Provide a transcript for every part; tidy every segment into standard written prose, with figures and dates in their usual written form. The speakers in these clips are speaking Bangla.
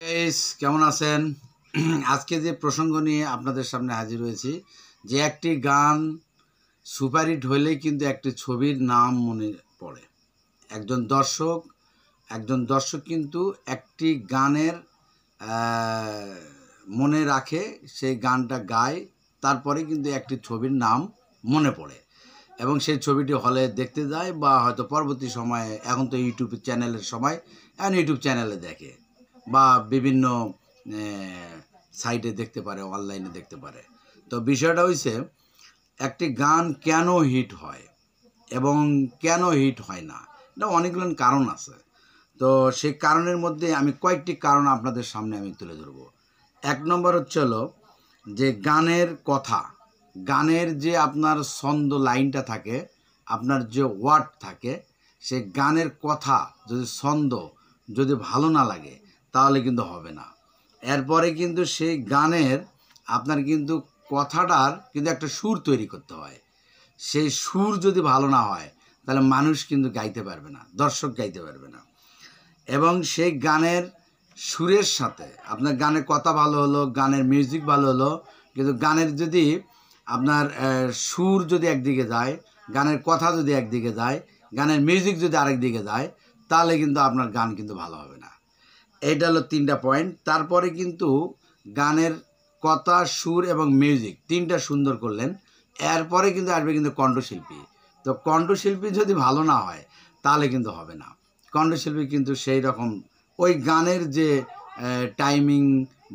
গাইস কেমন আছেন? আজকে যে প্রসঙ্গ নিয়ে আপনাদের সামনে হাজির হয়েছি, যে একটি গান সুপারহিট হইলেই কিন্তু একটি ছবির নাম মনে পড়ে। একজন দর্শক কিন্তু একটি গানের মনে রাখে, সেই গানটা গায়, তারপরে কিন্তু একটি ছবির নাম মনে পড়ে এবং সেই ছবিটি হলে দেখতে যায় বা হয়তো পরবর্তী সময়ে, এখন তো ইউটিউব চ্যানেলের সময়, এখন ইউটিউব চ্যানেলে দেখে বা বিভিন্ন সাইটে দেখতে পারে, অনলাইনে দেখতে পারে। তো বিষয়টা হইছে, একটি গান কেন হিট হয় এবং কেন হিট হয় না, এটা অনেকগুলো কারণ আছে। তো সেই কারণের মধ্যে আমি কয়েকটি কারণ আপনাদের সামনে আমি তুলে ধরব। এক নম্বর হচ্ছে হলো যে গানের যে আপনার ছন্দ লাইনটা থাকে, আপনার যে ওয়ার্ড থাকে, সে গানের কথা যদি ছন্দ যদি ভালো না লাগে তাহলে কিন্তু হবে না। এরপরে কিন্তু সেই গানের আপনার কিন্তু কথাটার কিন্তু একটা সুর তৈরি করতে হয়। সেই সুর যদি ভালো না হয় তাহলে মানুষ কিন্তু গাইতে পারবে না, দর্শক গাইতে পারবে না। এবং সেই গানের সুরের সাথে আপনার গানের কথা ভালো হলো, গানের মিউজিক ভালো হলো, কিন্তু গানের যদি আপনার সুর যদি একদিকে যায়, গানের কথা যদি একদিকে যায়, গানের মিউজিক যদি আরেক দিকে যায়, তাহলে কিন্তু আপনার গান কিন্তু ভালো হবে না। এইটা হলো 3টা পয়েন্ট। তারপরে কিন্তু গানের কথা, সুর এবং মিউজিক 3টা সুন্দর করলেন, এরপরে কিন্তু আসবে কিন্তু কণ্ঠশিল্পী। তো কণ্ঠশিল্পী যদি ভালো না হয় তাহলে কিন্তু হবে না। কণ্ঠশিল্পী কিন্তু সেই রকম ওই গানের যে টাইমিং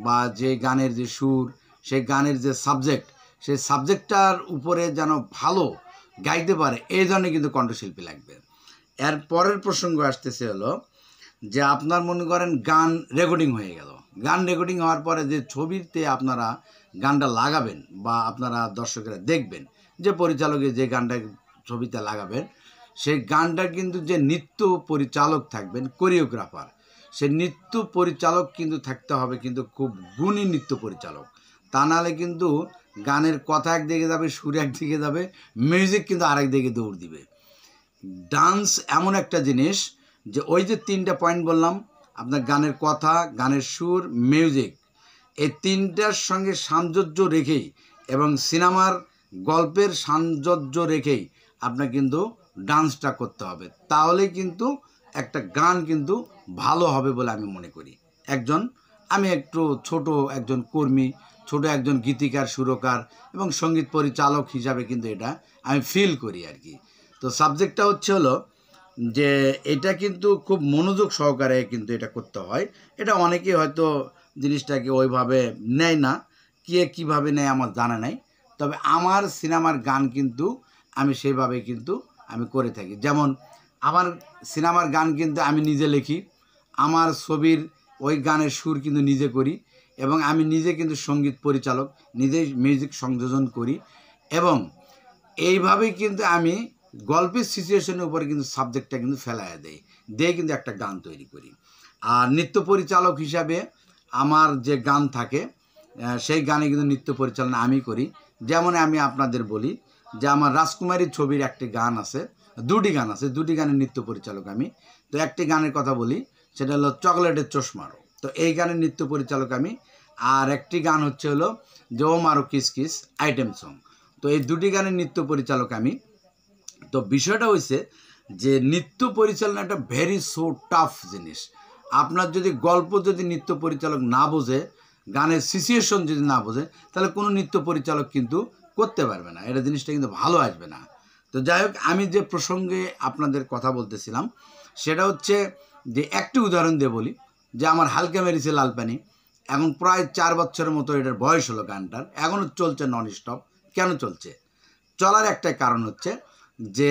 বা যে গানের যে সুর, সেই গানের যে সাবজেক্ট, সেই সাবজেক্টটার উপরে যেন ভালো গাইতে পারে, এই জন্য কিন্তু কণ্ঠশিল্পী লাগবে। এর পরের প্রসঙ্গ আসতেছে হলো যে আপনার মনে করেন গান রেকর্ডিং হয়ে গেল, গান রেকর্ডিং হওয়ার পরে যে ছবিতে আপনারা গানটা লাগাবেন বা আপনারা দর্শকেরা দেখবেন, যে পরিচালকে যে গানটা ছবিতে লাগাবেন, সেই গানটা কিন্তু যে নৃত্য পরিচালক থাকবেন, কোরিওগ্রাফার, সে নৃত্য পরিচালক কিন্তু থাকতে হবে কিন্তু খুব গুণী নৃত্য পরিচালক। তা নাহলে কিন্তু গানের কথা একদিকে যাবে, সুর একদিকে যাবে, মিউজিক কিন্তু আরেক দিকে দৌড় দিবে। ডান্স এমন একটা জিনিস যে ওই যে 3টা পয়েন্ট বললাম, আপনার গানের কথা, গানের সুর, মিউজিক, এই 3টার সঙ্গে সামঞ্জস্য রেখেই এবং সিনেমার গল্পের সামঞ্জস্য রেখেই আপনার কিন্তু ডান্সটা করতে হবে, তাহলে কিন্তু একটা গান কিন্তু ভালো হবে বলে আমি মনে করি। আমি একটু ছোট একজন কর্মী, ছোট একজন গীতিকার, সুরকার এবং সঙ্গীত পরিচালক হিসাবে কিন্তু এটা আমি ফিল করি আর কি। তো সাবজেক্টটা হচ্ছে হলো যে এটা কিন্তু খুব মনোযোগ সহকারে কিন্তু এটা করতে হয়। এটা অনেকেই হয়তো জিনিসটাকে ওইভাবে নেয় না, কীভাবে নেয় আমার জানা নাই। তবে আমার সিনেমার গান কিন্তু আমি সেইভাবে কিন্তু আমি করে থাকি। যেমন আমার সিনেমার গান কিন্তু আমি নিজে লিখি, আমার ছবির ওই গানের সুর কিন্তু নিজে করি এবং আমি নিজে কিন্তু সঙ্গীত পরিচালক, নিজেই মিউজিক সংযোজন করি এবং এইভাবেই কিন্তু আমি গল্পের সিচুয়েশনের উপরে কিন্তু সাবজেক্টটা কিন্তু ফেলাইয়া দিয়ে কিন্তু একটা গান তৈরি করি। আর নৃত্য পরিচালক হিসাবে আমার যে গান থাকে, সেই গানে কিন্তু নৃত্য পরিচালনা আমি করি। যেমন আমি আপনাদের বলি যে আমার রাজকুমারী ছবির একটি গান আছে, 2টি গান আছে, 2টি গানের নৃত্য পরিচালক আমি। তো একটি গানের কথা বলি, সেটা হলো চকলেটের চশমারো, তো এই গানের নৃত্য পরিচালক আমি। আর একটি গান হচ্ছে হলো যে ও মারো কিস কিস আইটেম সং, তো এই 2টি গানের নৃত্য পরিচালক আমি। তো বিষয়টা হয়েছে যে নৃত্য পরিচালনা একটা ভেরি সো টাফ জিনিস। আপনার যদি গল্প যদি নৃত্য পরিচালক না বোঝে, গানের সিচুয়েশন যদি না বোঝে, তাহলে কোনো নৃত্য পরিচালক কিন্তু করতে পারবে না, এটা জিনিসটা কিন্তু ভালো আসবে না। তো যাই হোক, আমি যে প্রসঙ্গে আপনাদের কথা বলতেছিলাম সেটা হচ্ছে যে একটি উদাহরণ দিয়ে বলি যে আমার হালকা মেরিছে লাল পানি, এখন প্রায় 4 বছরের মতো এটার বয়স হলো গানটার, এখনও চলছে নন স্টপ। কেন চলছে? চলার একটাই কারণ হচ্ছে যে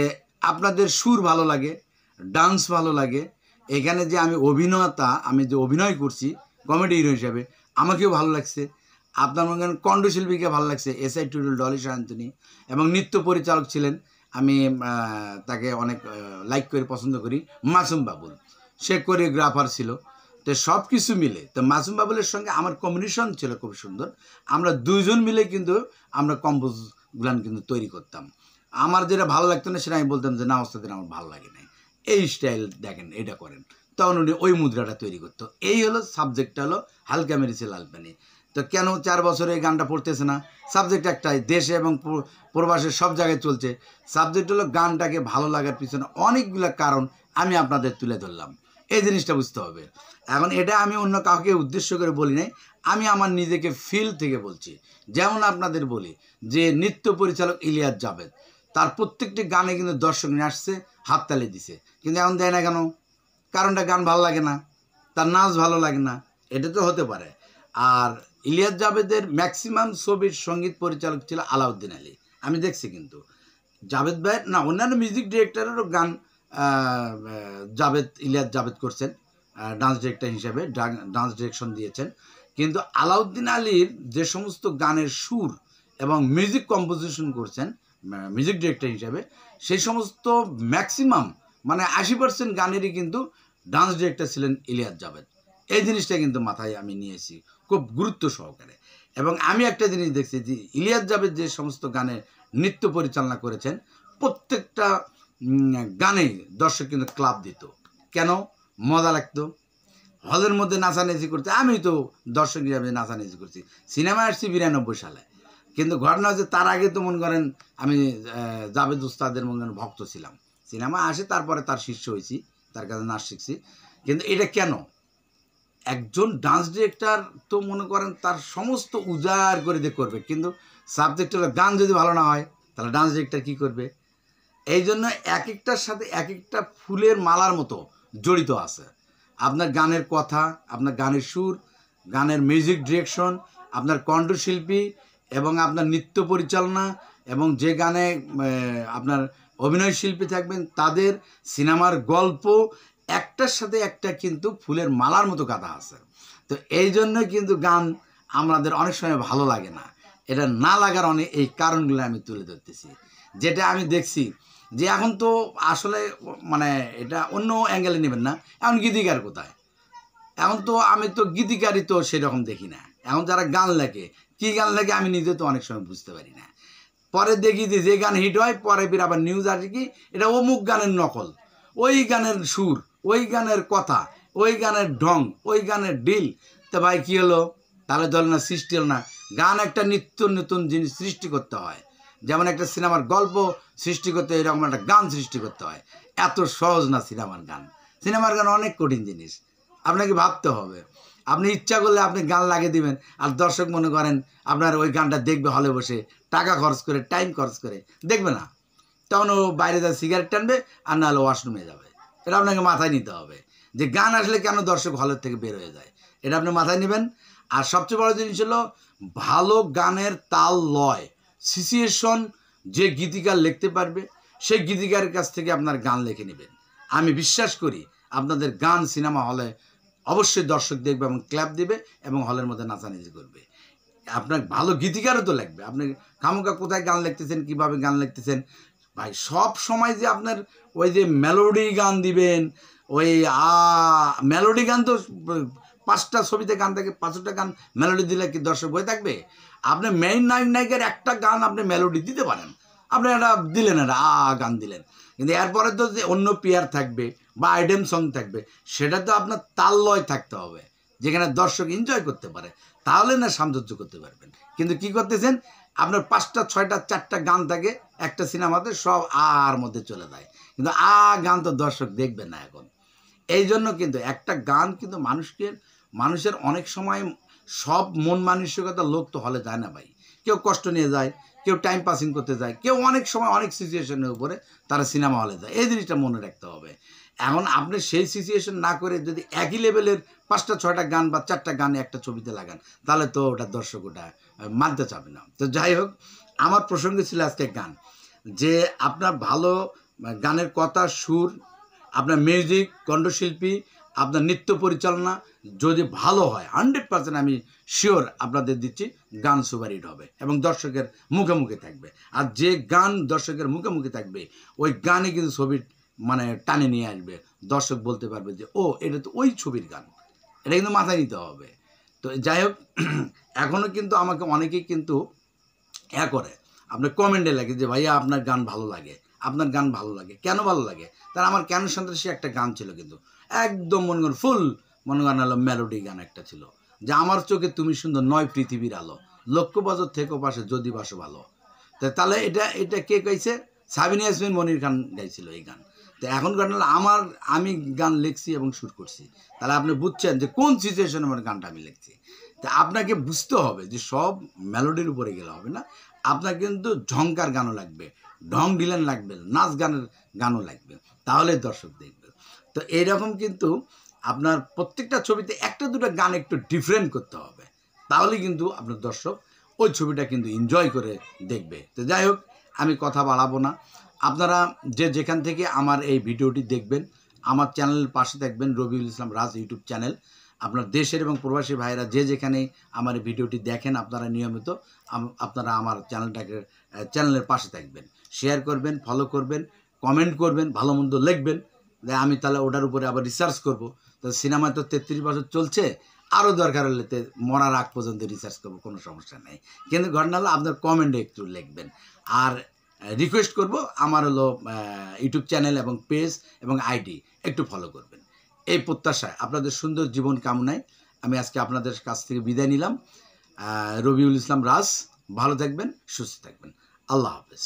আপনাদের সুর ভালো লাগে, ডান্স ভালো লাগে, এখানে যে আমি অভিনেতা, আমি যে অভিনয় করছি কমেডি হিরো হিসাবে, আমাকেও ভালো লাগছে, আপনার মনে করেন কণ্ঠশিল্পীকে ভালো লাগছে, এসআই টুডুল, ডলি সায়ন্তনী, এবং নৃত্য পরিচালক ছিলেন, আমি তাকে অনেক লাইক করে পছন্দ করি, মাসুম বাবুল, সে কোরিওগ্রাফার ছিল। তো সব কিছু মিলে তো মাসুম বাবুলের সঙ্গে আমার কম্বিনেশন ছিল খুব সুন্দর। আমরা 2জন মিলে কিন্তু আমরা কম্পোজগুলান কিন্তু তৈরি করতাম। আমার যেটা ভালো লাগতো না সেটা আমি বলতাম যে না ওস্তাদের আমার ভালো লাগে না, এই স্টাইল দেখেন, এটা করেন। তখন উনি ওই মুদ্রাটা তৈরি করতো। এই হলো সাবজেক্টটা, হলো হালকা মেরেছে লাল পানি। তো কেন 4 বছরে এই গানটা পড়তেছে না? সাবজেক্ট একটাই, দেশে এবং প্রবাসে সব জায়গায় চলছে। সাবজেক্ট হলো গানটাকে ভালো লাগার পিছনে অনেকগুলো কারণ আমি আপনাদের তুলে ধরলাম। এই জিনিসটা বুঝতে হবে। এখন এটা আমি অন্য কাউকে উদ্দেশ্য করে বলি নাই, আমি আমার নিজেকে ফিল থেকে বলছি। যেমন আপনাদের বলি যে নৃত্য পরিচালক ইলিয়াস জাভেদ, তার প্রত্যেকটি গানে কিন্তু দর্শক নিয়ে আসছে, হাততালি দিছে, কিন্তু এখন দেয় না কেন? কারণটা গান ভালো লাগে না, তার নাচ ভালো লাগে না, এটা তো হতে পারে। আর ইলিয়াস জাভেদের ম্যাক্সিমাম ছবির সঙ্গীত পরিচালক ছিল আলাউদ্দিন আলী, আমি দেখছি। কিন্তু জাভেদ ভাই না, অন্যান্য মিউজিক ডিরেক্টরেরও গান ইলিয়াস জাভেদ করছেন, ডান্স ডিরেক্টর হিসেবে ডান্স ডিরেকশন দিয়েছেন। কিন্তু আলাউদ্দিন আলীর যে সমস্ত গানের সুর এবং মিউজিক কম্পোজিশন করছেন মিউজিক ডিরেক্টর হিসেবে, সেই সমস্ত ম্যাক্সিমাম মানে 80% গানেরই কিন্তু ডান্স ডিরেক্টর ছিলেন ইলিয়াস জাভেদ। এই জিনিসটা কিন্তু মাথায় আমি নিয়েছি খুব গুরুত্ব সহকারে। এবং আমি একটা জিনিস দেখছি যে ইলিয়াস জাভেদ যে সমস্ত গানে নৃত্য পরিচালনা করেছেন, প্রত্যেকটা গানেই দর্শক কিন্তু ক্লাব দিত। কেন? মজা লাগতো। হলের মধ্যে নাচানাচি করতে, আমি তো দর্শক হিসাবে নাচানাচি করছি। সিনেমা আসছি 92 সালে, কিন্তু ঘটনা হচ্ছে তার আগে তো মনে করেন আমি জাভেদ উস্তাদের মনে করেন ভক্ত ছিলাম। সিনেমা আসে তারপরে তার শিষ্য হয়েছি, তার কাছে নাচ শিখছি। কিন্তু এটা কেন? একজন ডান্স ডিরেক্টর তো মনে করেন তার সমস্ত উজাড় করে দিয়ে করবে, কিন্তু সাবজেক্ট হলো গান যদি ভালো না হয় তাহলে ডান্স ডিরেক্টর কী করবে? এই জন্য এক একটার সাথে এক একটা ফুলের মালার মতো জড়িত আছে। আপনার গানের কথা, আপনার গানের সুর, গানের মিউজিক ডিরেকশন, আপনার কণ্ঠশিল্পী এবং আপনার নৃত্য পরিচালনা, এবং যে গানে আপনার অভিনয় শিল্পী থাকবেন তাদের, সিনেমার গল্প, একটার সাথে একটা কিন্তু ফুলের মালার মতো গাঁথা আছে। তো এই জন্যই কিন্তু গান আমাদের অনেক সময় ভালো লাগে না। এটা না লাগার অনেক এই কারণগুলো আমি তুলে ধরতেছি। যেটা আমি দেখছি যে এখন তো আসলে মানে এটা অন্য অ্যাঙ্গেলে নেবেন না, এখন গীতিকার কোথায়? এখন তো আমি তো গীতিকারই তো সেরকম দেখি না। এখন যারা গান লেখে, কী গান লেখে আমি নিজে তো অনেক সময় বুঝতে পারি না। পরে দেখি যে গান হিট হয়, পরে ফির আবার নিউজ আসে কি এটা অমুক গানের নকল, ওই গানের সুর, ওই গানের কথা, ওই গানের ঢং, ওই গানের ডিল। তো ভাই কী হলো? তাহলে ধরো না, সৃষ্টি হলো না। গান একটা নিত্য নতুন জিনিস সৃষ্টি করতে হয়। যেমন একটা সিনেমার গল্প সৃষ্টি করতে এরকম একটা গান সৃষ্টি করতে হয়। এত সহজ না সিনেমার গান। সিনেমার গান অনেক কঠিন জিনিস, আপনাকে ভাবতে হবে। আপনি ইচ্ছা করলে আপনি গান লাগিয়ে দিবেন, আর দর্শক মনে করেন আপনার ওই গানটা দেখবে হলে বসে, টাকা খরচ করে, টাইম খরচ করে দেখবে না, তখন ও বাইরে যা সিগারেট টানবে আর নাহলে ওয়াশরুমে যাবে। এটা আপনাকে মাথায় নিতে হবে যে গান আসলে কেন দর্শক হলের থেকে বের হয়ে যায়, এটা আপনি মাথায় নেবেন। আর সবচেয়ে বড় জিনিস হলো ভালো গানের তাল লয় সিচুয়েশন যে গীতিকার লিখতে পারবে, সেই গীতিকারের কাছ থেকে আপনার গান লিখে নেবেন। আমি বিশ্বাস করি আপনাদের গান সিনেমা হলে অবশ্যই দর্শক দেখবে এবং ক্ল্যাপ দেবে এবং হলের মধ্যে নাচানাচি করবে। আপনার ভালো গীতিকারও তো লাগবে। আপনি খামোকা কোথায় গান লিখতেছেন, কিভাবে গান লিখতেছেন ভাই? সব সময় যে আপনার ওই যে মেলোডি গান দিবেন, ওই মেলোডি গান তো 5টা ছবিতে গান থাকে, 5টা গান মেলোডি দিলে কি দর্শক হয়ে থাকবে? আপনি মেইন নায়ক নায়িকার একটা গান আপনি মেলোডি দিতে পারেন, আপনি একটা দিলেন, একটা গান দিলেন, কিন্তু এরপরে তো যে অন্য পেয়ার থাকবে বা আইটেম সং থাকবে, সেটা তো আপনার তাল লয় থাকতে হবে, যেখানে দর্শক এনজয় করতে পারে, তাহলে না সামঞ্জস্য করতে পারবেন। কিন্তু কি করতেছেন, আপনার 5টা 6টা 4টা গান থাকে একটা সিনেমাতে, সব আর মধ্যে চলে যায়, কিন্তু গান তো দর্শক দেখবে না এখন। এই জন্য কিন্তু একটা গান কিন্তু মানুষের অনেক সময় সব মন মানসিকতা লোক তো হলে যায় না ভাই। কেউ কষ্ট নিয়ে যায়, কেউ টাইম পাসিং করতে যায়, কেউ অনেক সময় অনেক সিচুয়েশনের উপরে তারা সিনেমা হলে যায়। এই জিনিসটা মনে রাখতে হবে। এখন আপনি সেই সিচুয়েশন না করে যদি একই লেভেলের 5টা 6টা গান বা 4টা গান একটা ছবিতে লাগান, তাহলে তো ওটা দর্শক ওটা মানতে চাবে না। তো যাই হোক, আমার প্রসঙ্গে ছিল আজকে গান, যে আপনার ভালো গানের কথা, সুর, আপনার মিউজিক, কণ্ঠশিল্পী, আপনার নৃত্য পরিচালনা যদি ভালো হয় 100% আমি শিওর আপনাদের দিচ্ছি গান সুপারহিট হবে এবং দর্শকের মুখে মুখে থাকবে। আর যে গান দর্শকের মুখে মুখে থাকবে, ওই গানে কিন্তু ছবির মানে টানে নিয়ে আসবে। দর্শক বলতে পারবে যে ও এটা তো ওই ছবির গান। এটা কিন্তু মাথায় নিতে হবে। তো যাই হোক, এখনও কিন্তু আমাকে অনেকেই কিন্তু করে আপনার কমেন্টে লাগে যে ভাইয়া আপনার গান ভালো লাগে, আপনার গান ভালো লাগে। কেন ভালো লাগে? তার আমার কেন সন্ত্রাসী একটা গান ছিল, কিন্তু একদম মনে করেন ফুল মনে করেন হলো মেলোডি গান একটা ছিল, যে আমার চোখে তুমি সুন্দর নয় পৃথিবীর আলো, লক্ষ বছর থেকে পাশে যদি বাসো ভালো। তাহলে এটা কে গাইছে? সাবিনা ইয়াসমিন মনির খান গাইছিল এই গান। তো এখন গান আমি গান লিখছি এবং সুর করছি, তাহলে আপনি বুঝছেন যে কোন সিচুয়েশনে আমার গানটা আমি লিখছি। তা আপনাকে বুঝতে হবে যে সব মেলোডির উপরে গেলে হবে না, আপনার কিন্তু ঝংকার গানও লাগবে, ঢং ঢিলেন লাগবে, নাচ গানের গানও লাগবে, তাহলে দর্শক দেখবে। তো এইরকম কিন্তু আপনার প্রত্যেকটা ছবিতে একটা দুটো গান একটু ডিফারেন্ট করতে হবে, তাহলে কিন্তু আপনার দর্শক ওই ছবিটা কিন্তু এনজয় করে দেখবে। তো যাই হোক, আমি কথা বাড়াবো না। আপনারা যে যেখান থেকে আমার এই ভিডিওটি দেখবেন, আমার চ্যানেলের পাশে থাকবেন, রবিউল ইসলাম রাজ ইউটিউব চ্যানেল। আপনার দেশের এবং প্রবাসী ভাইয়েরা যে যেখানে আমার এই ভিডিওটি দেখেন, আপনারা নিয়মিত আপনারা আমার চ্যানেলের পাশে থাকবেন, শেয়ার করবেন, ফলো করবেন, কমেন্ট করবেন, ভালো মন্দ লিখবেন, আমি তাহলে ওটার উপরে আবার রিসার্চ করব। তো সিনেমায় তো 33 বছর চলছে, আরও দরকার হলে মরার আগ পর্যন্ত রিসার্চ করবো, কোনো সমস্যা নেই। কিন্তু ঘটনা হলো আপনার কমেন্টে একটু লিখবেন। আর রিকোয়েস্ট করব, আমার হলো ইউটিউব চ্যানেল এবং পেজ এবং আইডি একটু ফলো করবেন। এই প্রত্যাশায় আপনাদের সুন্দর জীবন কামনায় আমি আজকে আপনাদের কাছ থেকে বিদায় নিলাম। রবিউল ইসলাম রাজ, ভালো থাকবেন, সুস্থ থাকবেন, আল্লাহ হাফেজ।